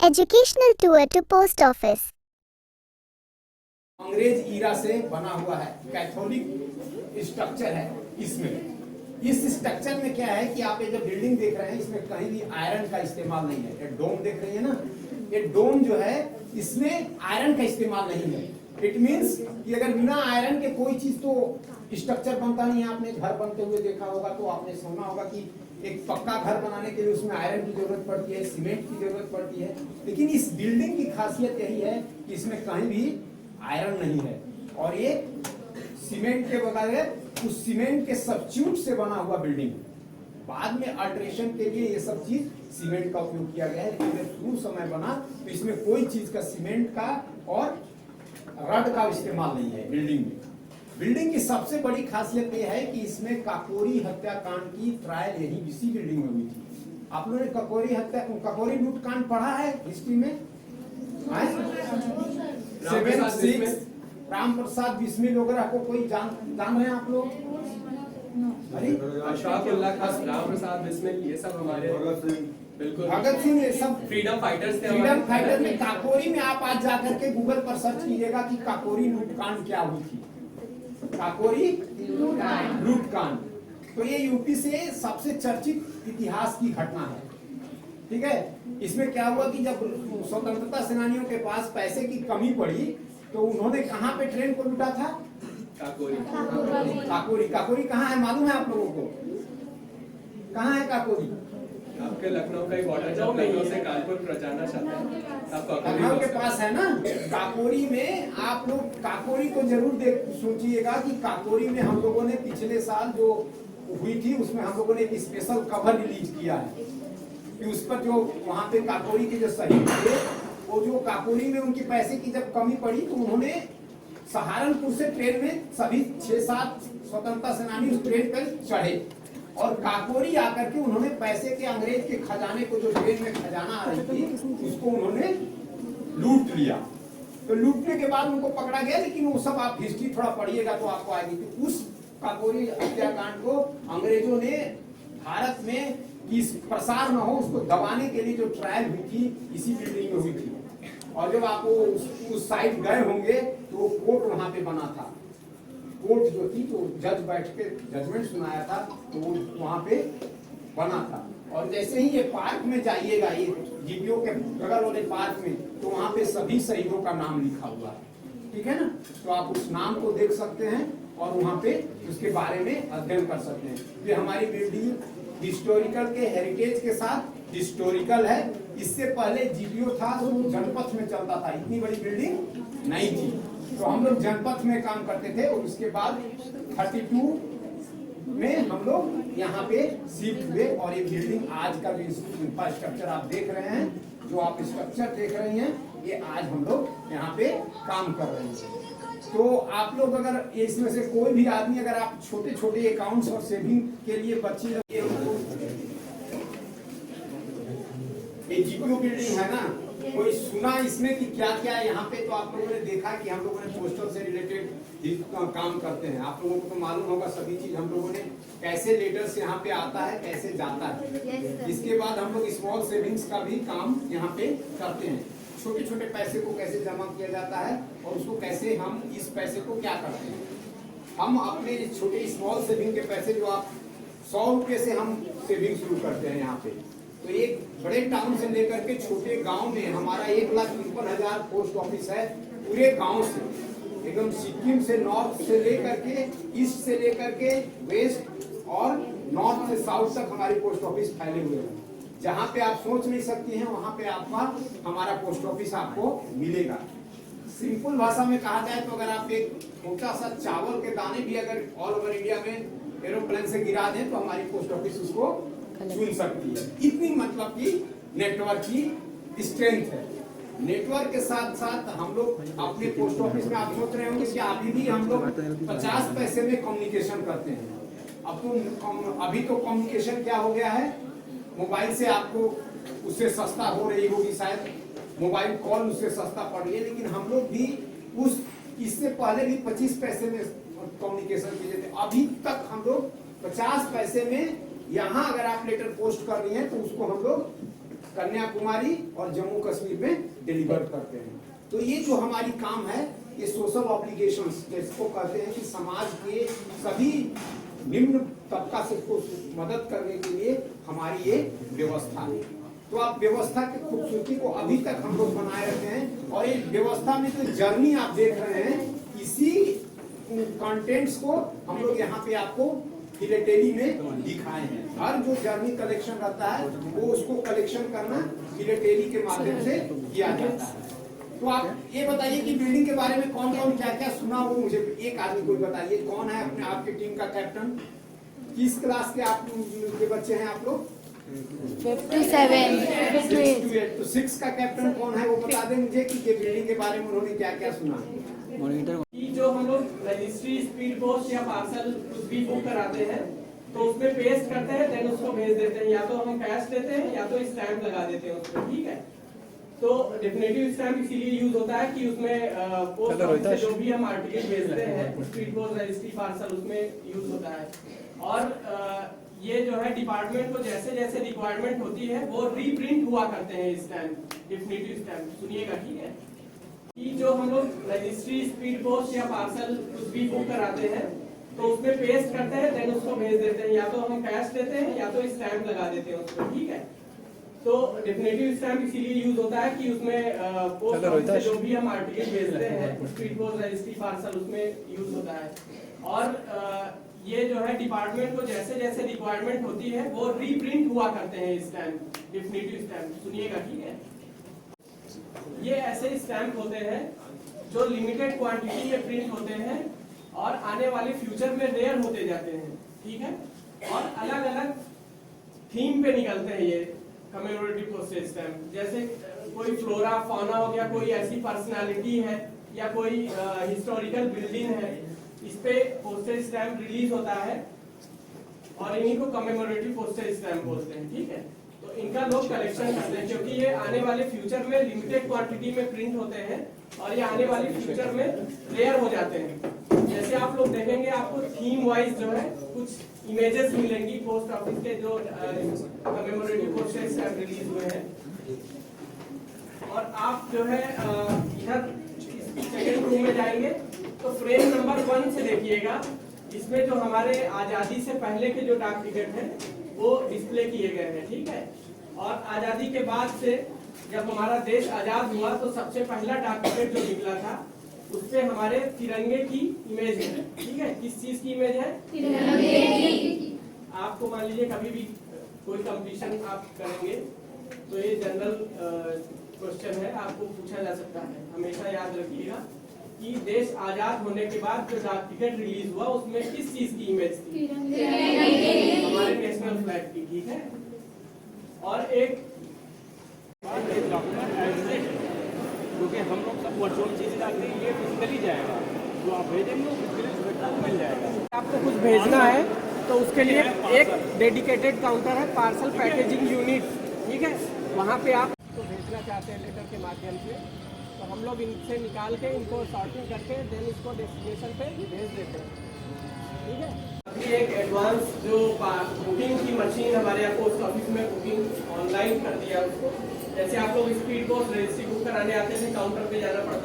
Educational tour to post office. अंग्रेज ईरा से बना हुआ है, कैथोलिक स्ट्रक्चर है। इसमें इस स्ट्रक्चर में क्या है कि आप ये जो बिल्डिंग देख रहे हैं इसमें कहीं भी आयरन का इस्तेमाल नहीं है। ये डोम देख रही है ना, ये डोम जो है इसमें आयरन का इस्तेमाल नहीं है। इट मीन्स कि अगर बिना आयरन के कोई चीज तो स्ट्रक्चर बनता नहीं है। आपने घर बनते हुए देखा होगा तो आपने सुना होगा कि एक पक्का घर बनाने के लिए उसमें आयरन की जरूरत पड़ती है, सीमेंट की जरूरत पड़ती है। लेकिन इस बिल्डिंग की खासियत यही है कि इसमें कहीं भी आयरन नहीं है और ये सीमेंट के बगैर उस सीमेंट के सब्स्टिट्यूट से बना हुआ बिल्डिंग। बाद में अल्ट्रेशन के लिए ये सब चीज सीमेंट का उपयोग किया गया है, लेकिन शुरू समय बना तो इसमें कोई चीज का सीमेंट का और रड का इस्तेमाल नहीं है बिल्डिंग में। बिल्डिंग की सबसे बड़ी खासियत यह है कि इसमें काकोरी हत्याकांड की ट्रायल यही इसी बिल्डिंग में हुई थी। आप लोगों ने काकोरी लूटकांड पढ़ा है हिस्ट्री में? राम प्रसाद बिस्मिल वगैरह को कोई जान रहे हैं आप लोग? अशफाकुल्लाह खान, राम प्रसाद बिस्मिल, ये सब हमारे बिल्कुल भगत सिंह, ये सब फ्रीडम फाइटर्स थे। फ्रीडम फाइटर में काकोरी में आप आज जाकर के गूगल पर सर्च कीजिएगा कि काकोरी लूटकांड क्या हुई थी। काकोरी लूटकांड तो ये यूपी से सबसे चर्चित इतिहास की घटना है। ठीक है, इसमें क्या हुआ कि जब स्वतंत्रता सेनानियों के पास पैसे की कमी पड़ी तो उन्होंने कहां पे ट्रेन को लूटा था? काकोरी। काकोरी। काकोरी कहाँ है मालूम है आप लोगों को? कहाँ है काकोरी? आपके लखनऊ का ही बॉर्डर, जब लखनऊ से कानपुर जाना चाहते हैं आप लखनऊ के पास है ना। काकोरी में आप लोग काकोरी को जरूर देख सोचिएगा कि काकोरी में हम लोगों ने पिछले साल जो हुई थी उसमें हम लोगों ने एक स्पेशल कवर रिलीज किया है कि उस पर जो वहां पे काकोरी के जो शहीद थे वो जो काकोरी में उनकी पैसे की जब कमी पड़ी तो उन्होंने सहारनपुर से ट्रेन में सभी 6-7 स्वतंत्रता सेनानी उस ट्रेन पर चढ़े और काकोरी आकर के उन्होंने पैसे के अंग्रेज के खजाने को जो ट्रेन में खजाना आ रही थी उसको उन्होंने लूट लिया। तो लूटने के बाद उनको पकड़ा गया, लेकिन वो सब आप हिस्ट्री थोड़ा पढ़िएगा तो आपको आएगी कि उस काकोरी हत्याकांड को अंग्रेजों ने भारत में इस प्रसार न हो उसको दबाने के लिए जो ट्रायल हुई थी इसी बिल्डिंग में हुई थी। और जब आप उस साइड गए होंगे तो वो कोर्ट वहां पे बना था। कोर्ट जो थी तो जज बैठ के जजमेंट सुनाया था तो वो वहां पे बना था। और जैसे ही ये पार्क में जाइएगा, ये जीपीओ के बगल वाले पार्क में, तो वहां पे सभी शहीदों का नाम लिखा हुआ है। ठीक है ना, तो आप उस नाम को देख सकते हैं और वहां पे उसके बारे में अध्ययन कर सकते हैं। ये हमारी बिल्डिंग हिस्टोरिकल के हेरिटेज के साथ हिस्टोरिकल है। इससे पहले जीपीओ था तो जनपथ में चलता था, इतनी बड़ी बिल्डिंग नहीं थी, तो हम लोग जनपथ में काम करते थे। और उसके बाद 32 में हम लोग यहाँ पे शिफ्ट हुए और ये बिल्डिंग आज का जो इंफ्रास्ट्रक्चर आप देख रहे हैं, जो आप स्ट्रक्चर देख रहे हैं, ये आज हम लोग यहाँ पे काम कर रहे हैं। तो आप लोग अगर इसमें से कोई भी आदमी, अगर आप छोटे छोटे अकाउंट्स और सेविंग के लिए बच्चे, ये जीपीओ बिल्डिंग है ना, कोई सुना इसमें कि क्या क्या है यहाँ पे? तो आप लोगों ने देखा कि हम लोगों ने पोस्टल से रिलेटेड काम करते हैं। आप लोगों को तो मालूम होगा सभी चीज, हम लोगों ने कैसे लेटर्स यहाँ पे आता है, कैसे जाता है। इसके बाद हम लोग स्मॉल सेविंग्स का भी काम यहाँ पे करते हैं। छोटे छोटे पैसे को कैसे जमा किया जाता है और उसको कैसे हम इस पैसे को क्या करते हैं। हम अपने छोटे स्मॉल सेविंग के पैसे जो आप 100 रुपये से हम सेविंग शुरू करते हैं यहाँ पे। तो एक बड़े टाउन से लेकर के छोटे गांव में हमारा 1,53,000 पोस्ट ऑफिस है। पूरे गांव से एकदम सिक्किम से नॉर्थ से लेकर के ईस्ट से लेकर के वेस्ट और नॉर्थ से साउथ तक हमारे पोस्ट ऑफिस फैले हुए हैं। जहाँ पे आप सोच नहीं सकती हैं वहां पे आपका हमारा पोस्ट ऑफिस आपको मिलेगा। सिंपल भाषा में कहा जाए तो अगर आप एक छोटा सा चावल के दाने भी अगर ऑल ओवर इंडिया में एरोप्लेन से गिरा दें तो हमारी पोस्ट ऑफिस उसको चुन सकती है। इतनी मतलब की नेटवर्क की स्ट्रेंथ है। नेटवर्क के साथ साथ हम लोग अपने पोस्ट ऑफिस में, आप सोच रहे होंगे कि अभी भी हम लोग 50 पैसे में कम्युनिकेशन करते हैं। अब तो अभी तो कम्युनिकेशन क्या हो गया है, मोबाइल से आपको उससे सस्ता हो रही होगी शायद, मोबाइल कॉल उससे सस्ता पड़ रही है। लेकिन हम लोग भी इससे पहले भी 25 पैसे में कम्युनिकेशन किए थे। अभी तक हम लोग 50 पैसे में, यहाँ अगर आप लेटर पोस्ट कर रही हैं तो उसको हम लोग कन्याकुमारी और जम्मू कश्मीर में डिलीवर करते हैं। तो ये जो हमारी काम है, ये सोशल ऑब्लिगेशंस जिसको कहते हैं कि समाज के सभी निम्न तबका से को मदद करने के लिए हमारी ये व्यवस्था है। तो आप व्यवस्था की खूबसूरती को अभी तक हम लोग बनाए रखे हैं, और ये व्यवस्था में जो जर्नी आप देख रहे हैं, इसी कंटेंट्स को हम लोग यहाँ पे आपको फिलेटेली में दिखाए हैं। हर जो जर्नी कलेक्शन रहता है वो उसको कलेक्शन करना फिलेटेली के माध्यम से किया जाता है। तो आप ये बताइए कि बिल्डिंग के बारे में कौन कौन क्या क्या सुना हो, मुझे एक आदमी को बताइए कौन है अपने आपकी टीम का कैप्टन, किस क्लास के आप के बच्चे हैं आप लोग? 57 तो 6 का कैप्टन कौन है वो बता दें मुझे कि ये बिल्डिंग के बारे में उन्होंने क्या क्या सुना। कि जो हम लोग रजिस्ट्री, स्पीड पोस्ट या पार्सल कुछ भी बुक कराते हैं तो उसमें पेस्ट करते हैं, देन उसको भेज देते हैं। या तो हम कैश देते हैं या तो स्टैंप लगा देते हैं उसमें, ठीक है। तो डेफिनेटिव स्टैंप इसीलिए यूज होता है कि उसमें पोस्ट ऑफिस से जो भी हम आर्टिकल भेजते हैं, स्पीड पोस्ट, रजिस्ट्री, पार्सल, उसमें यूज होता है। और ये जो है डिपार्टमेंट को जैसे जैसे रिक्वायरमेंट होती है वो रीप्रिंट हुआ करते हैं स्टैंप, डेफिनेटिव स्टैंप। सुनिएगा, ठीक है। कि जो हम लोग रजिस्ट्री, स्पीड पोस्ट या पार्सल कुछ भी बुक कराते हैं तो उसमें पेस्ट करते हैं, देन उसको भेज देते हैं। या तो हम कैश देते हैं या तो स्टैंप लगा देते हैं उसमें, ठीक है। तो डेफिनेटिव स्टैंप इसीलिए यूज होता है कि उसमें पोस्ट ऑफिस से जो भी हम आर्टिकल भेजते हैं, स्पीड पोस्ट, रजिस्ट्री, पार्सल, उसमें यूज होता है। और ये जो है डिपार्टमेंट को जैसे जैसे रिक्वायरमेंट होती है वो रीप्रिंट हुआ करते हैं स्टैंप, डेफिनेटिव स्टैंप। सुनिएगा, ठीक है। ये ऐसे स्टैंप होते हैं जो लिमिटेड क्वांटिटी में प्रिंट होते हैं और आने वाले फ्यूचर में रेयर होते जाते हैं, ठीक है। और अलग अलग थीम पे निकलते हैं ये कमेमोरेटिव पोस्टेज स्टैंप। जैसे कोई फ्लोरा फौना हो गया, कोई ऐसी पर्सनालिटी है या कोई हिस्टोरिकल बिल्डिंग है, इस पे पोस्टेज स्टैंप रिलीज होता है और इन्हीं को कमेमोरेटिव पोस्टेज स्टैंप बोलते हैं, ठीक है। तो इनका लोग कलेक्शन करते हैं क्योंकि ये आने वाले फ्यूचर में लिमिटेड क्वांटिटी में प्रिंट होते हैं और ये आने वाले फ्यूचर में रेयर हो जाते हैं। जैसे आप लोग देखेंगे, आपको थीम वाइज जो है कुछ इमेजेस मिलेंगी पोस्ट ऑफिस के जो कमेमोरेटिव पोस्टेज स्टैंप रिलीज हुए हैं। और आप जो है इधर सेकेंड रूम में जाएंगे तो फ्रेम नंबर 1 से देखिएगा, इसमें जो हमारे आजादी से पहले के जो डाक टिकट हैं वो डिस्प्ले किए गए हैं, ठीक है। और आजादी के बाद से जब हमारा देश आजाद हुआ तो सबसे पहला डाक टिकट जो निकला था उस पे हमारे तिरंगे की इमेज है, ठीक है। किस चीज की इमेज है? तिरंगे की। आपको मान लीजिए कभी भी कोई कंपटीशन आप करेंगे तो ये जनरल क्वेश्चन है, आपको पूछा जा सकता है। हमेशा याद रखिएगा कि देश आजाद होने के बाद जो डाक टिकट रिलीज हुआ उसमें किस चीज की इमेज थी? हमारे नेशनल फ्लैग की, ठीक है। और एक क्योंकि हम लोग सब वर्चुअल चीजें डालते हैं, ये फिजिकली जाएगा, जो आप भेजेंगे वो फिजिकली मिल जाएगा। आपको कुछ भेजना है तो उसके लिए एक डेडिकेटेड काउंटर है, पार्सल पैकेजिंग यूनिट, ठीक है। वहाँ पे आप तो भेजना चाहते हैं लेटर के माध्यम से, तो हम लोग इनसे निकाल के इनको सॉर्टिंग करके देन इसको डेस्टिनेशन पे भेज देते हैं, ठीक है। अभी एक एडवांस जो बुकिंग की मशीन हमारे यहाँ पोस्ट ऑफिस में बुकिंग ऑनलाइन कर दिया उसको। जैसे आप लोग स्पीड पोस्ट रजिस्ट्री बुक कराने आते थे, काउंटर पे जाना पड़ता